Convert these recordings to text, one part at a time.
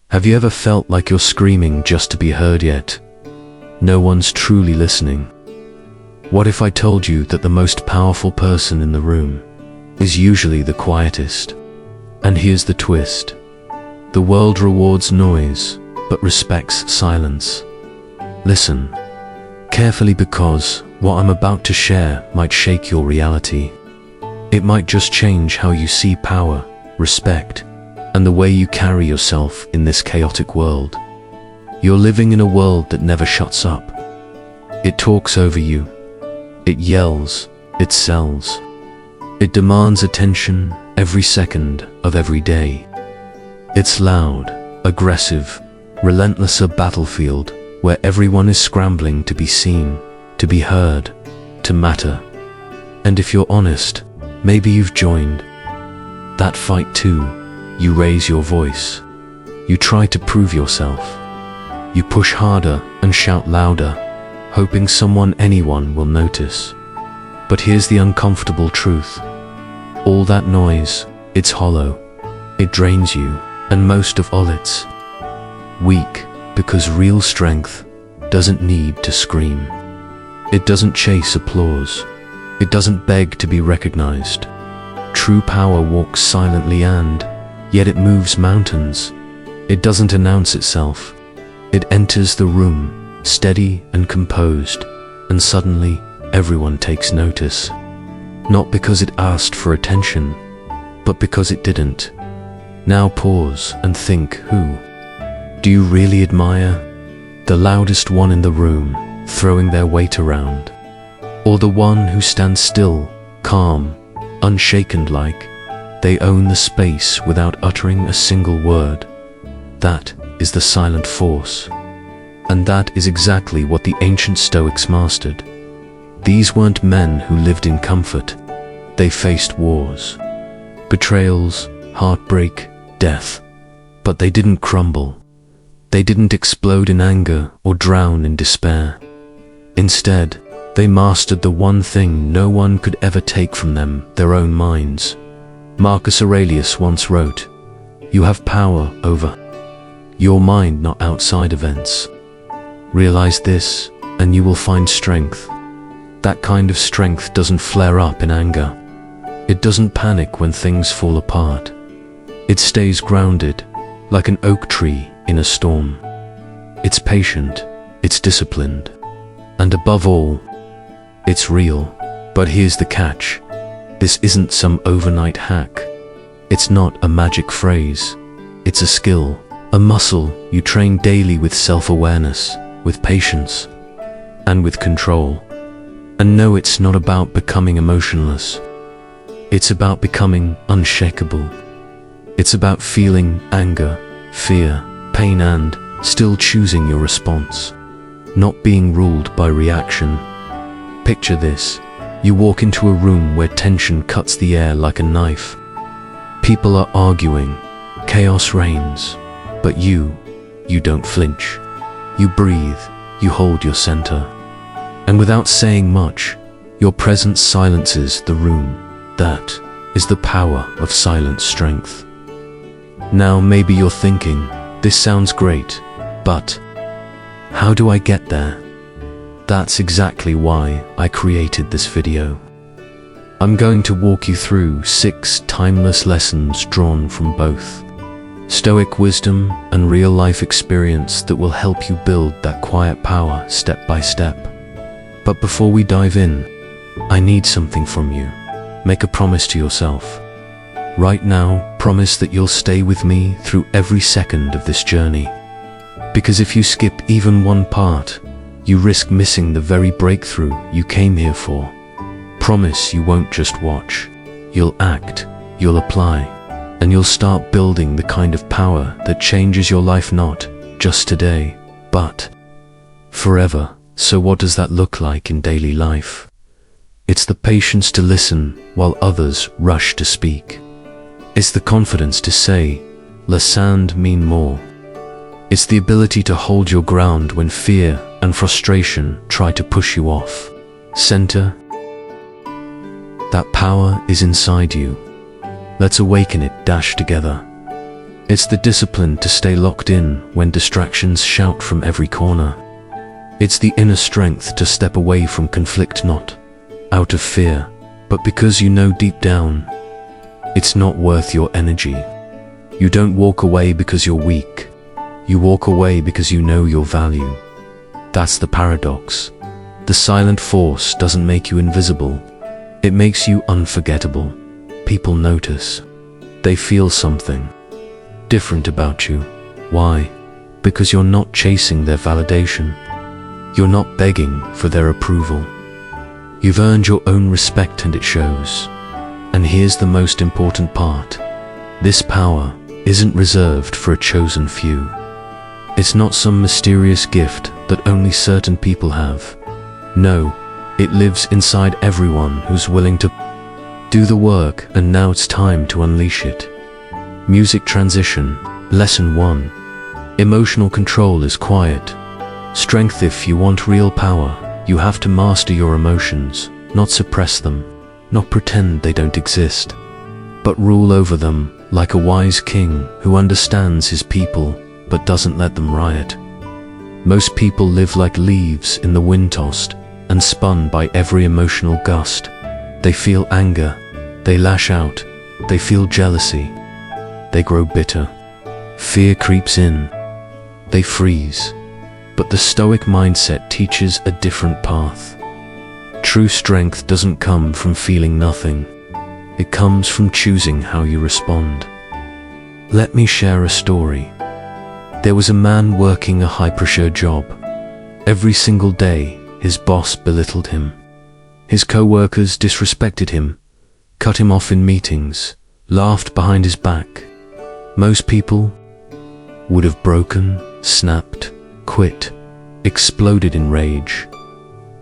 Have you ever felt like you're screaming just to be heard yet no one's truly listening? What if I told you that the most powerful person in the room is usually the quietest? And here's the twist. The world rewards noise, but respects silence. Listen carefully, because what I'm about to share might shake your reality. It might just change how you see power, respect, and the way you carry yourself in this chaotic world. You're living in a world that never shuts up. It talks over you. It yells. It sells. It demands attention every second of every day. It's loud, aggressive, relentless, a battlefield where everyone is scrambling to be seen, to be heard, to matter. And if you're honest, maybe you've joined that fight too. You raise your voice. You try to prove yourself. You push harder and shout louder, hoping anyone will notice. But here's the uncomfortable truth. All that noise, it's hollow. It drains you, and most of all it's weak, because real strength doesn't need to scream. It doesn't chase applause. It doesn't beg to be recognized. True power walks silently, and yet it moves mountains. It doesn't announce itself. It enters the room, steady and composed, and suddenly everyone takes notice. Not because it asked for attention, but because it didn't. Now pause and think, who do you really admire? The loudest one in the room, throwing their weight around? Or the one who stands still, calm, unshaken, like they own the space without uttering a single word? That is the silent force. And that is exactly what the ancient Stoics mastered. These weren't men who lived in comfort. They faced wars, betrayals, heartbreak, death. But they didn't crumble. They didn't explode in anger or drown in despair. Instead, they mastered the one thing no one could ever take from them: their own minds. Marcus Aurelius once wrote, "You have power over your mind, not outside events. Realize this, and you will find strength." That kind of strength doesn't flare up in anger. It doesn't panic when things fall apart. It stays grounded, like an oak tree in a storm. It's patient, it's disciplined, and above all, it's real. But here's the catch. This isn't some overnight hack. It's not a magic phrase. It's a skill, a muscle you train daily, with self-awareness, with patience, and with control. And no, it's not about becoming emotionless. It's about becoming unshakable. It's about feeling anger, fear, pain, and still choosing your response. Not being ruled by reaction. Picture this. You walk into a room where tension cuts the air like a knife. People are arguing. Chaos reigns. But you don't flinch. You breathe. You hold your center. And without saying much, your presence silences the room. That is the power of silent strength. Now maybe you're thinking, this sounds great, but how do I get there? That's exactly why I created this video. I'm going to walk you through 6 timeless lessons drawn from both Stoic wisdom and real-life experience that will help you build that quiet power step by step. But before we dive in, I need something from you. Make a promise to yourself. Right now, promise that you'll stay with me through every second of this journey. Because if you skip even one part, you risk missing the very breakthrough you came here for. Promise you won't just watch. You'll act, you'll apply, and you'll start building the kind of power that changes your life, not just today, but forever. So what does that look like in daily life? It's the patience to listen while others rush to speak. It's the confidence to say, less and mean more. It's the ability to hold your ground when fear and frustration try to push you off center. That power is inside you. Let's awaken it together. It's the discipline to stay locked in when distractions shout from every corner. It's the inner strength to step away from conflict, not out of fear, but because you know deep down it's not worth your energy. You don't walk away because you're weak. You walk away because you know your value. That's the paradox. The silent force doesn't make you invisible. It makes you unforgettable. People notice. They feel something different about you. Why? Because you're not chasing their validation. You're not begging for their approval. You've earned your own respect, and it shows. And here's the most important part. This power isn't reserved for a chosen few. It's not some mysterious gift that only certain people have. No, it lives inside everyone who's willing to do the work, and now it's time to unleash it. Music transition. Lesson 1. Emotional control is quiet strength. If you want real power, you have to master your emotions, not suppress them, not pretend they don't exist, but rule over them like a wise king who understands his people but doesn't let them riot. Most people live like leaves in the wind, tossed and spun by every emotional gust. They feel anger, they lash out, they feel jealousy, they grow bitter. Fear creeps in, they freeze. But the Stoic mindset teaches a different path. True strength doesn't come from feeling nothing. It comes from choosing how you respond. Let me share a story. There was a man working a high-pressure job. Every single day, his boss belittled him. His co-workers disrespected him, cut him off in meetings, laughed behind his back. Most people would have broken, snapped, quit, exploded in rage.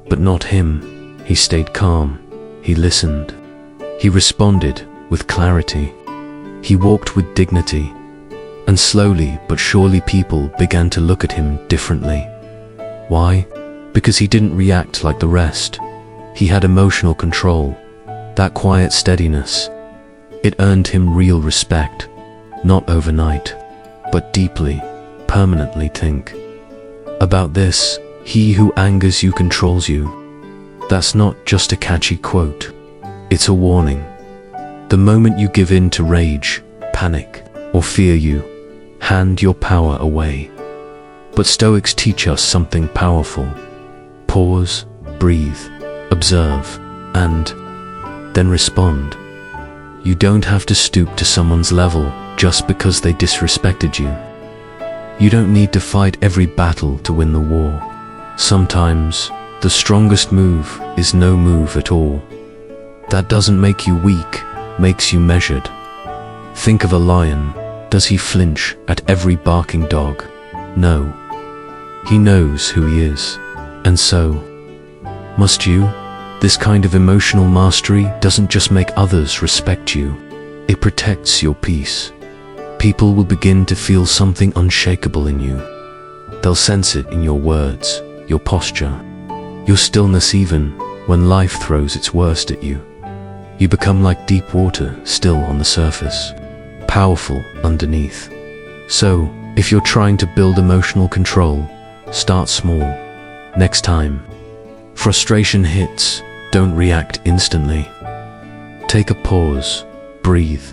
But not him. He stayed calm. He listened. He responded with clarity. He walked with dignity. And slowly but surely people began to look at him differently. Why? Because he didn't react like the rest. He had emotional control. That quiet steadiness. It earned him real respect. Not overnight, but deeply, permanently. Think about this. He who angers you controls you. That's not just a catchy quote. It's a warning. The moment you give in to rage, panic, or fear, you hand your power away. But Stoics teach us something powerful. Pause, breathe, observe, and then respond. You don't have to stoop to someone's level just because they disrespected you. You don't need to fight every battle to win the war. Sometimes, the strongest move is no move at all. That doesn't make you weak, makes you measured. Think of a lion. Does he flinch at every barking dog? No. He knows who he is. And so, must you? This kind of emotional mastery doesn't just make others respect you. It protects your peace. People will begin to feel something unshakable in you. They'll sense it in your words, your posture, your stillness. Even when life throws its worst at you, you become like deep water, still on the surface, powerful underneath. So, if you're trying to build emotional control, start small. Next time frustration hits, don't react instantly. Take a pause, breathe,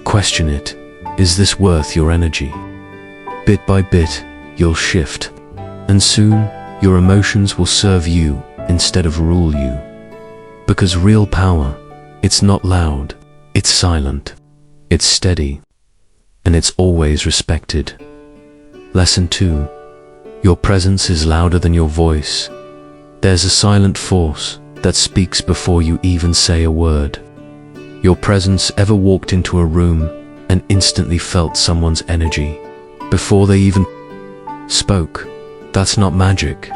question it. Is this worth your energy? Bit by bit, you'll shift, and soon your emotions will serve you instead of rule you. Because real power, it's not loud, it's silent, it's steady, and it's always respected. Lesson 2. Your presence is louder than your voice. There's a silent force that speaks before you even say a word. Your presence ever walked into a room and instantly felt someone's energy before they even spoke? That's not magic.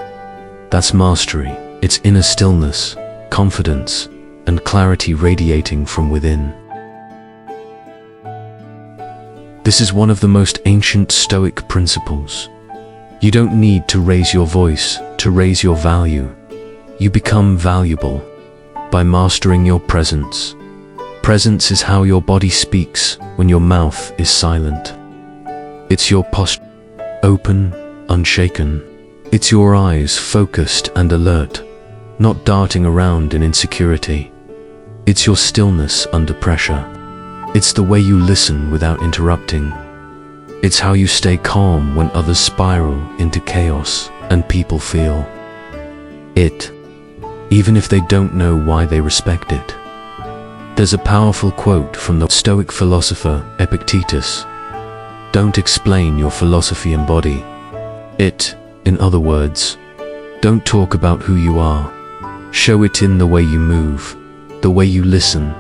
That's mastery. It's inner stillness, confidence, and clarity radiating from within. This is one of the most ancient Stoic principles. You don't need to raise your voice to raise your value. You become valuable by mastering your presence. Presence is how your body speaks when your mouth is silent. It's your posture, open, unshaken. It's your eyes focused and alert, not darting around in insecurity. It's your stillness under pressure. It's the way you listen without interrupting. It's how you stay calm when others spiral into chaos and people feel it, even if they don't know why they respect it. There's a powerful quote from the Stoic philosopher Epictetus: "Don't explain your philosophy, embody it." In other words, don't talk about who you are. Show it in the way you move, the way you listen,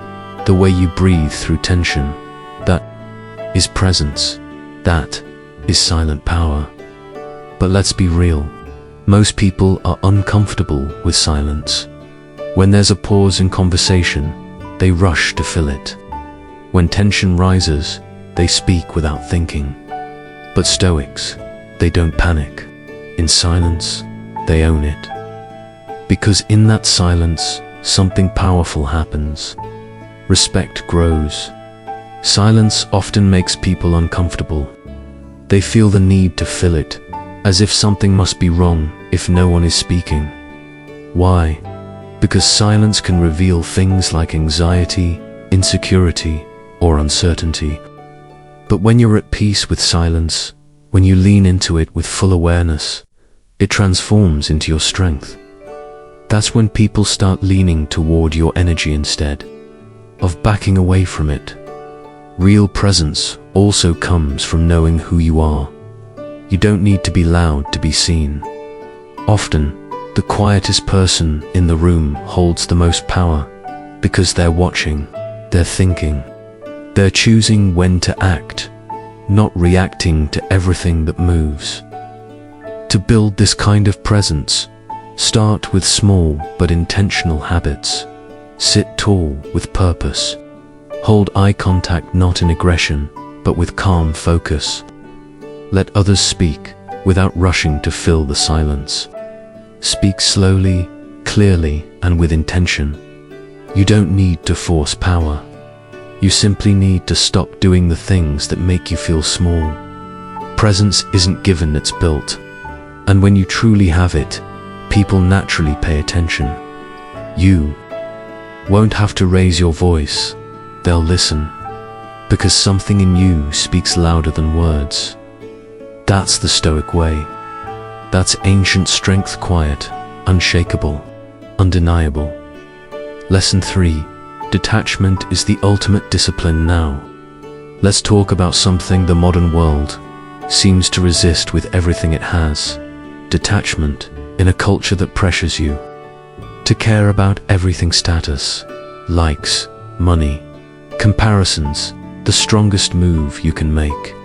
the way you breathe through tension. That is presence. That is silent power. But let's be real. Most people are uncomfortable with silence. When there's a pause in conversation, they rush to fill it. When tension rises, they speak without thinking. But Stoics, they don't panic. In silence, they own it. Because in that silence, something powerful happens. Respect grows. Silence often makes people uncomfortable. They feel the need to fill it, as if something must be wrong if no one is speaking. Why? Because silence can reveal things like anxiety, insecurity, or uncertainty. But when you're at peace with silence, when you lean into it with full awareness, it transforms into your strength. That's when people start leaning toward your energy instead of backing away from it. Real presence also comes from knowing who you are. You don't need to be loud to be seen. Often, the quietest person in the room holds the most power because they're watching, they're thinking, they're choosing when to act, not reacting to everything that moves. To build this kind of presence, start with small but intentional habits. Sit tall with purpose. Hold eye contact not in aggression, but with calm focus. Let others speak without rushing to fill the silence. Speak slowly, clearly, and with intention. You don't need to force power. You simply need to stop doing the things that make you feel small. Presence isn't given, it's built. And when you truly have it, people naturally pay attention. You won't have to raise your voice. They'll listen. Because something in you speaks louder than words. That's the Stoic way. That's ancient strength, quiet, unshakable, undeniable. Lesson 3. Detachment is the ultimate discipline now. Let's talk about something the modern world seems to resist with everything it has. Detachment in a culture that pressures you to care about everything: status, likes, money, comparisons. The strongest move you can make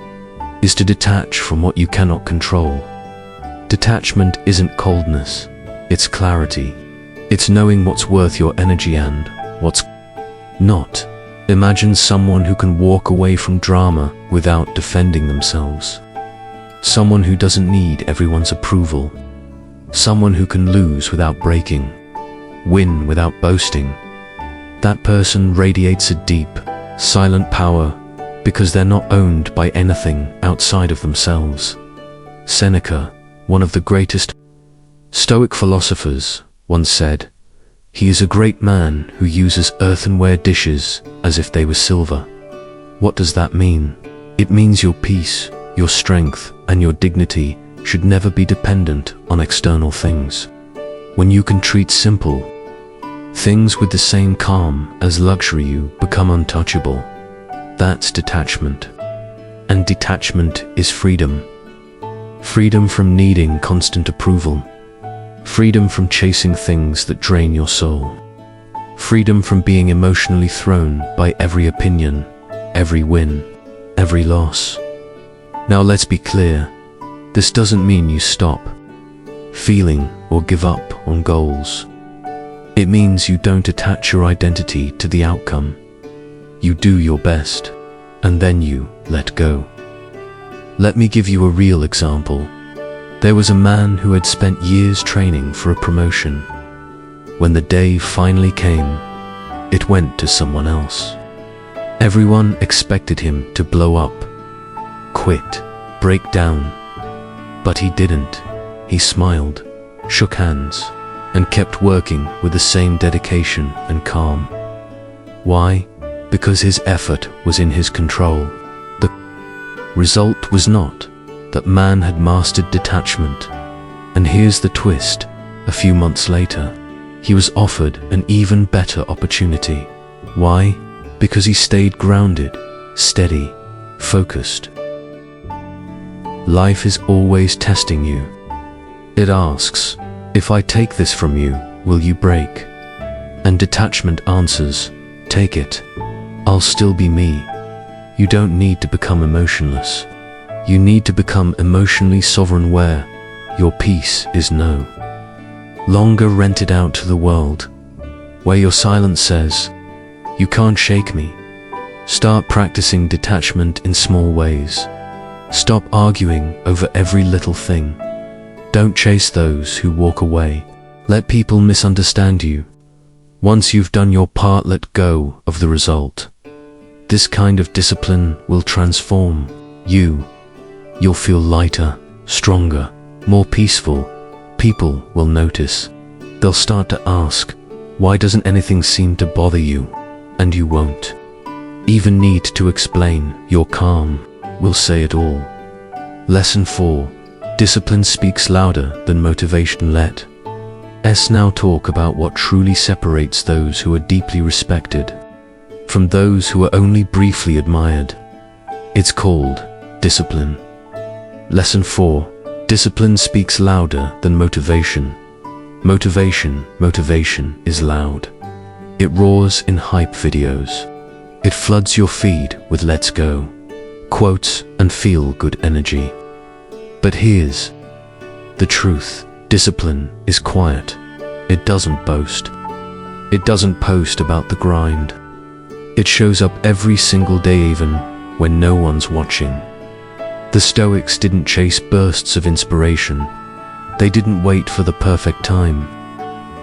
is to detach from what you cannot control. Detachment isn't coldness, it's clarity. It's knowing what's worth your energy and what's not. Imagine someone who can walk away from drama without defending themselves. Someone who doesn't need everyone's approval. Someone who can lose without breaking, win without boasting. That person radiates a deep, silent power because they're not owned by anything outside of themselves. Seneca, one of the greatest Stoic philosophers, once said, "He is a great man who uses earthenware dishes as if they were silver." What does that mean? It means your peace, your strength, and your dignity should never be dependent on external things. When you can treat simple things with the same calm as luxury, you become untouchable. That's detachment. And detachment is freedom. Freedom from needing constant approval. Freedom from chasing things that drain your soul. Freedom from being emotionally thrown by every opinion, every win, every loss. Now let's be clear. This doesn't mean you stop feeling or give up on goals. It means you don't attach your identity to the outcome. You do your best, and then you let go. Let me give you a real example. There was a man who had spent years training for a promotion. When the day finally came, it went to someone else. Everyone expected him to blow up, quit, break down. But he didn't. He smiled, shook hands, and kept working with the same dedication and calm. Why? Because his effort was in his control. The result was not that man had mastered detachment. And here's the twist. A few months later, he was offered an even better opportunity. Why? Because he stayed grounded, steady, focused. Life is always testing you. It asks, if I take this from you, will you break? And detachment answers, take it. I'll still be me. You don't need to become emotionless. You need to become emotionally sovereign where your peace is no longer rented out to the world, where your silence says, you can't shake me. Start practicing detachment in small ways. Stop arguing over every little thing. Don't chase those who walk away. Let people misunderstand you. Once you've done your part, let go of the result. This kind of discipline will transform you. You'll feel lighter, stronger, more peaceful. People will notice. They'll start to ask, why doesn't anything seem to bother you? And you won't even need to explain. Your calm will say it all. Lesson 4. Discipline speaks louder than motivation. Let's now talk about what truly separates those who are deeply respected from those who are only briefly admired. It's called discipline. Lesson 4. Discipline speaks louder than motivation. Motivation is loud. It roars in hype videos. It floods your feed with let's go quotes and feel-good energy. But here's the truth. Discipline is quiet. It doesn't boast. It doesn't post about the grind. It shows up every single day, even when no one's watching. The Stoics didn't chase bursts of inspiration. They didn't wait for the perfect time.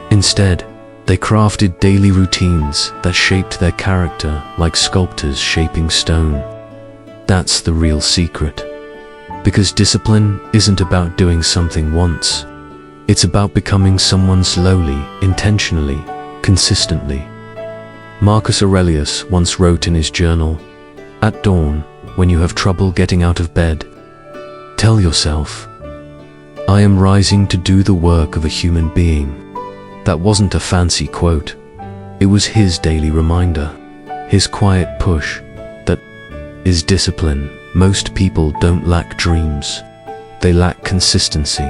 Instead, they crafted daily routines that shaped their character like sculptors shaping stone. That's the real secret. Because discipline isn't about doing something once. It's about becoming someone slowly, intentionally, consistently. Marcus Aurelius once wrote in his journal, "At dawn, when you have trouble getting out of bed, tell yourself, I am rising to do the work of a human being." That wasn't a fancy quote. It was his daily reminder, his quiet push. That is discipline. Most people don't lack dreams. They lack consistency.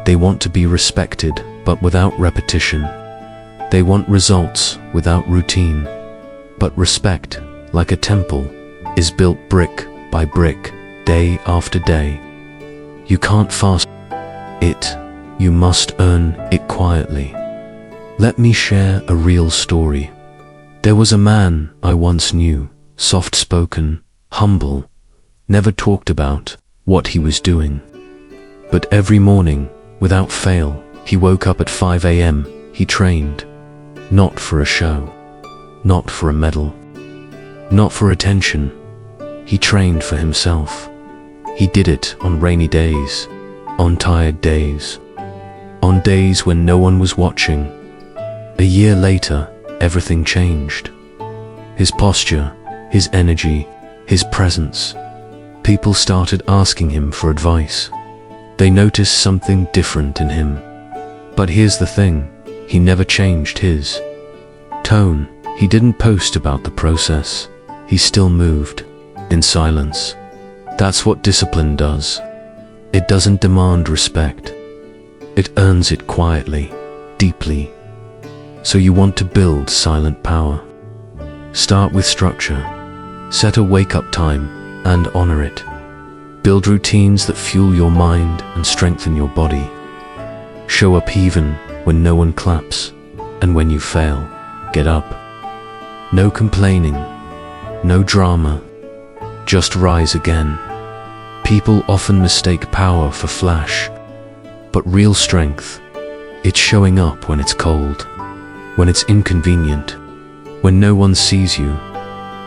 They want to be respected, but without repetition. They want results without routine. But respect, like a temple, is built brick by brick, day after day. You can't fast it. You must earn it quietly. Let me share a real story. There was a man I once knew, soft-spoken, humble, never talked about what he was doing. But every morning, without fail, he woke up at 5 a.m. He trained, not for a show, not for a medal, not for attention. He trained for himself. He did it on rainy days, on tired days, on days when no one was watching. A year later, everything changed. His posture, his energy, his presence. People started asking him for advice. They noticed something different in him. But here's the thing, he never changed his tone. He didn't post about the process. He still moved, in silence. That's what discipline does. It doesn't demand respect. It earns it quietly, deeply. So you want to build silent power. Start with structure. Set a wake-up time and honor it. Build routines that fuel your mind and strengthen your body. Show up even when no one claps, and when you fail, get up. No complaining, no drama, just rise again. People often mistake power for flash, but real strength, it's showing up when it's cold, when it's inconvenient, when no one sees you.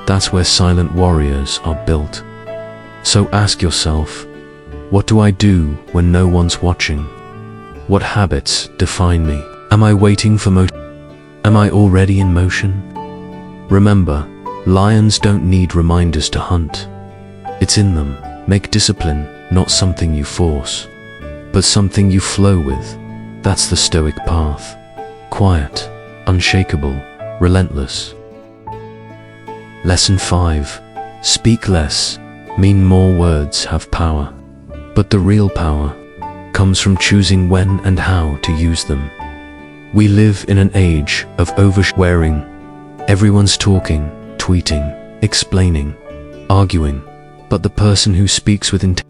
That's where silent warriors are built. So ask yourself, What do I do when no one's watching? What habits define me? Am I waiting for Am I already in motion? Remember, lions don't need reminders to hunt. It's in them. Make discipline not something you force, but something you flow with. That's the Stoic path. Quiet, unshakable, relentless. Lesson 5. Speak less. Mean more words have power. But the real power comes from choosing when and how to use them. We live in an age of oversharing. Everyone's talking, tweeting, explaining, arguing, but the person who speaks with intent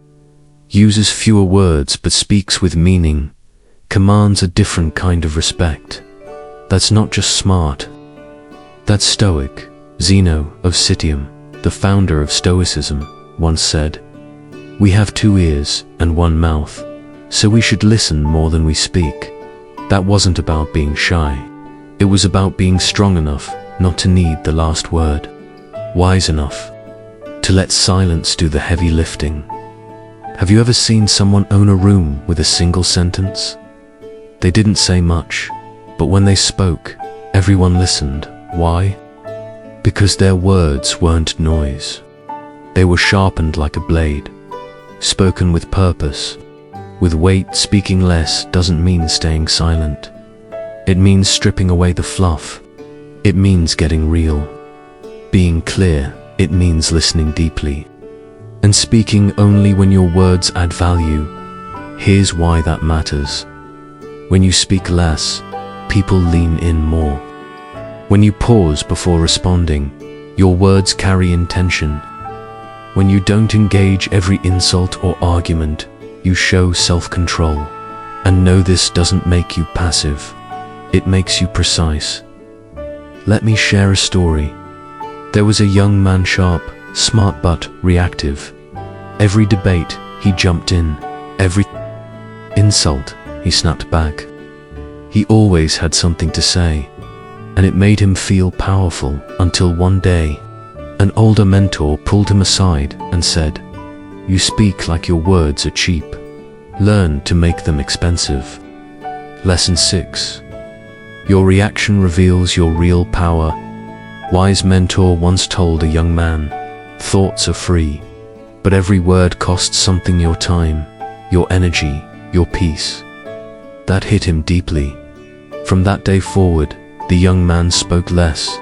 uses fewer words but speaks with meaning, commands a different kind of respect. That's not just smart. That's Stoic. Zeno of Citium, the founder of Stoicism, once said, "We have 2 ears and 1 mouth, so we should listen more than we speak." That wasn't about being shy. It was about being strong enough not to need the last word, wise enough to let silence do the heavy lifting. Have you ever seen someone own a room with a single sentence? They didn't say much, but when they spoke, everyone listened. Why? Because their words weren't noise. They were sharpened like a blade, spoken with purpose, with weight. Speaking less doesn't mean staying silent. It means stripping away the fluff. It means getting real. Being clear, it means listening deeply. And speaking only when your words add value. Here's why that matters. When you speak less, people lean in more. When you pause before responding, your words carry intention. When you don't engage every insult or argument, you show self-control. And know this doesn't make you passive. It makes you precise. Let me share a story. There was a young man, sharp, smart but reactive. Every debate, he jumped in. Every insult, he snapped back. He always had something to say, and it made him feel powerful until one day, an older mentor pulled him aside and said, "You speak like your words are cheap. Learn to make them expensive." Lesson 6. Your reaction reveals your real power. Wise mentor once told a young man, "Thoughts are free, but every word costs something: your time, your energy, your peace." That hit him deeply. From that day forward, the young man spoke less.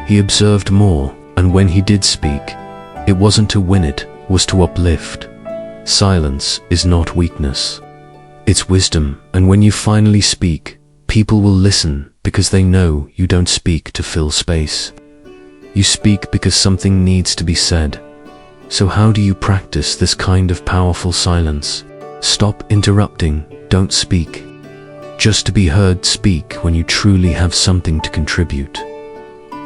He observed more, and when he did speak, it wasn't to win, it was to uplift. Silence is not weakness. It's wisdom, and when you finally speak, people will listen because they know you don't speak to fill space. You speak because something needs to be said. So how do you practice this kind of powerful silence? Stop interrupting, don't speak. Just to be heard. Speak when you truly have something to contribute.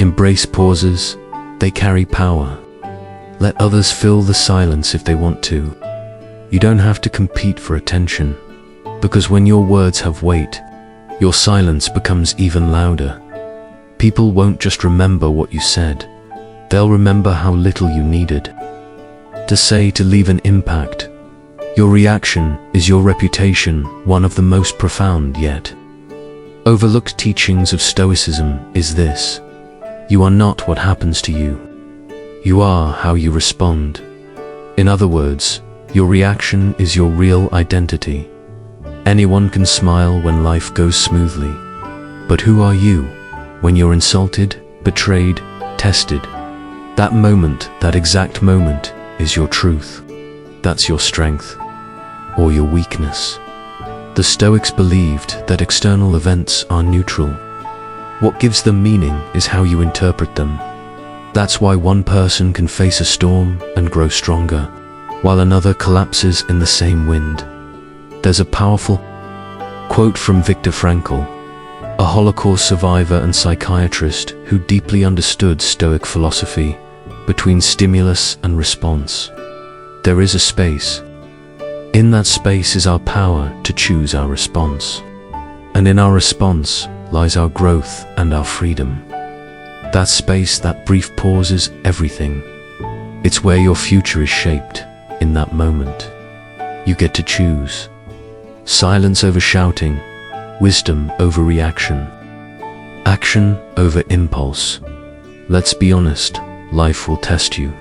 Embrace pauses, they carry power. Let others fill the silence if they want to. You don't have to compete for attention, because when your words have weight, your silence becomes even louder. People won't just remember what you said, they'll remember how little you needed to say to leave an impact. Your reaction is your reputation, one of the most profound yet overlooked teachings of Stoicism is this: you are not what happens to you. You are how you respond. In other words, your reaction is your real identity. Anyone can smile when life goes smoothly. But who are you when you're insulted, betrayed, tested? That moment, that exact moment, is your truth. That's your strength, or your weakness. The Stoics believed that external events are neutral. What gives them meaning is how you interpret them. That's why one person can face a storm and grow stronger, while another collapses in the same wind. There's a powerful quote from Viktor Frankl, a Holocaust survivor and psychiatrist who deeply understood Stoic philosophy. Between stimulus and response, there is a space. In that space is our power to choose our response. And in our response lies our growth and our freedom. That space, that brief pause, is everything. It's where your future is shaped, in that moment. You get to choose. Silence over shouting, wisdom over reaction, action over impulse. Let's be honest, life will test you.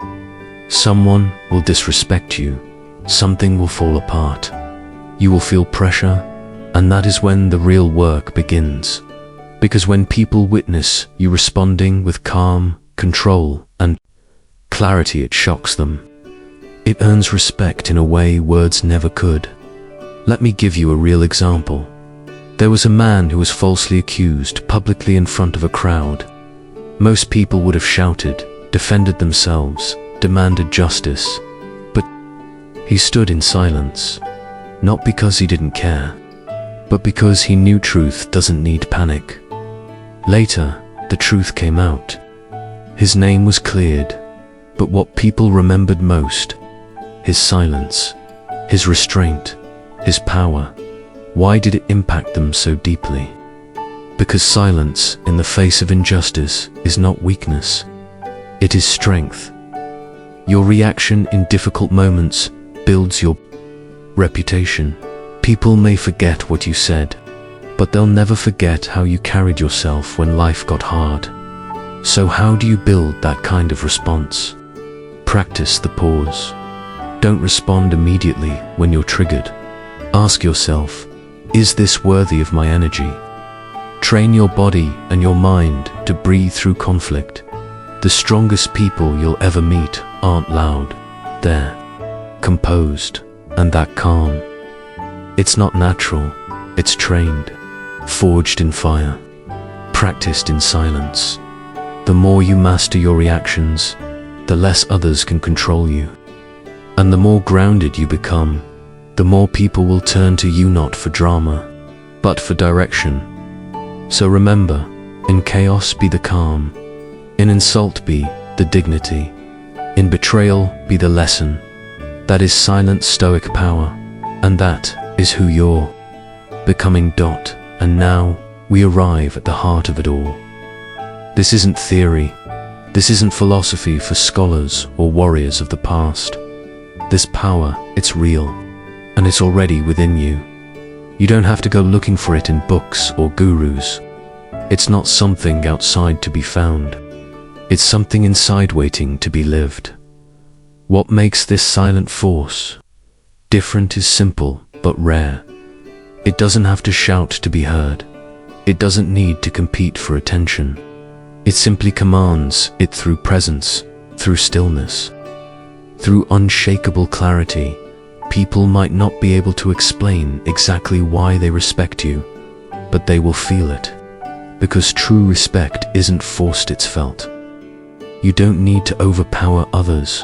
Someone will disrespect you. Something will fall apart. You will feel pressure, and that is when the real work begins. Because when people witness you responding with calm, control, and clarity, it shocks them. It earns respect in a way words never could. Let me give you a real example. There was a man who was falsely accused publicly in front of a crowd. Most people would have shouted, defended themselves, demanded justice. But he stood in silence, not because he didn't care, but because he knew truth doesn't need panic. Later, the truth came out. His name was cleared, but what people remembered most, his silence, his restraint, his power. Why did it impact them so deeply? Because silence in the face of injustice is not weakness, it is strength. Your reaction in difficult moments builds your reputation. People may forget what you said, but they'll never forget how you carried yourself when life got hard. So how do you build that kind of response? Practice the pause. Don't respond immediately when you're triggered. Ask yourself, is this worthy of my energy? Train your body and your mind to breathe through conflict. The strongest people you'll ever meet aren't loud. They're composed, and that calm. It's not natural, it's trained, forged in fire, practiced in silence. The more you master your reactions, the less others can control you. And the more grounded you become, the more people will turn to you not for drama, but for direction. So remember, in chaos be the calm, in insult be the dignity, in betrayal be the lesson. That is silent Stoic power, and that is who you're becoming. And now we arrive at the heart of it all. This isn't theory, this isn't philosophy for scholars or warriors of the past. This power, it's real, and it's already within you. You don't have to go looking for it in books or gurus. It's not something outside to be found. It's something inside waiting to be lived. What makes this silent force different is simple but rare. It doesn't have to shout to be heard. It doesn't need to compete for attention. It simply commands it through presence, through stillness, through unshakable clarity. People might not be able to explain exactly why they respect you, but they will feel it. Because true respect isn't forced, it's felt. You don't need to overpower others.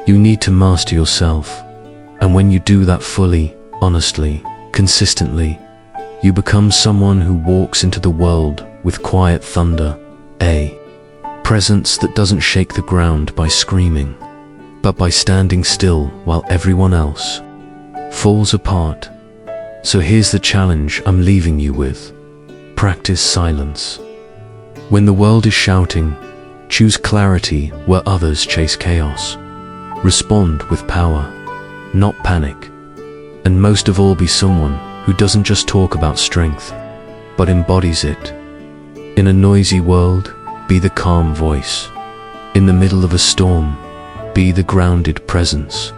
You need to master yourself. And when you do that fully, honestly, consistently, you become someone who walks into the world with quiet thunder, a presence that doesn't shake the ground by screaming, but by standing still while everyone else falls apart. So here's the challenge I'm leaving you with. Practice silence. When the world is shouting, choose clarity where others chase chaos. Respond with power, not panic. And most of all, be someone who doesn't just talk about strength, but embodies it. In a noisy world, be the calm voice. In the middle of a storm, be the grounded presence.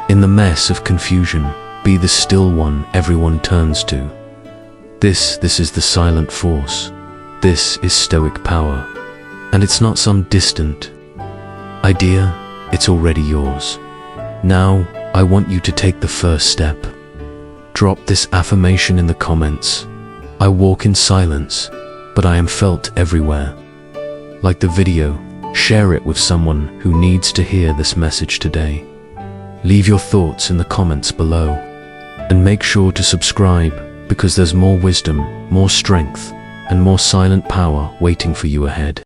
In the mess of confusion, be the still one everyone turns to. This is the silent force. This is Stoic power. And it's not some distant idea, it's already yours. Now, I want you to take the first step. Drop this affirmation in the comments. I walk in silence, but I am felt everywhere. Like the video, share it with someone who needs to hear this message today. Leave your thoughts in the comments below. And make sure to subscribe, because there's more wisdom, more strength, and more silent power waiting for you ahead.